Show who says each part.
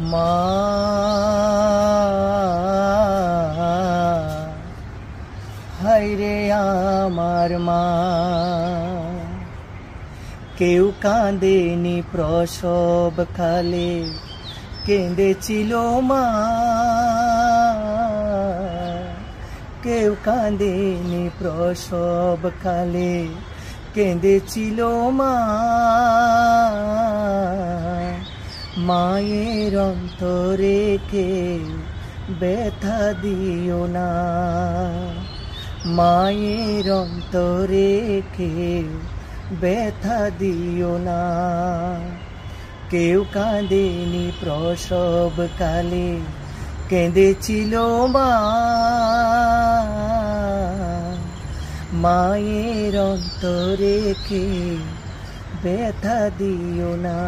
Speaker 1: মা হায়রে আমার মা, কেউ কাঁদেনি প্রসব কালে, কেঁদেছিল মা। কেউ কাঁদেনি প্রসব কালে, কেঁদেছিল মা। মায়ের অন্তরে কেউ ব্যথা দিও না, মায়ের অন্তরে কেউ ব্যথা দিও না। কেউ কাঁদেনি প্রসব কালে, কেঁদেছিল মা। মায়ের অন্তরে কেউ ব্যথা দিও না।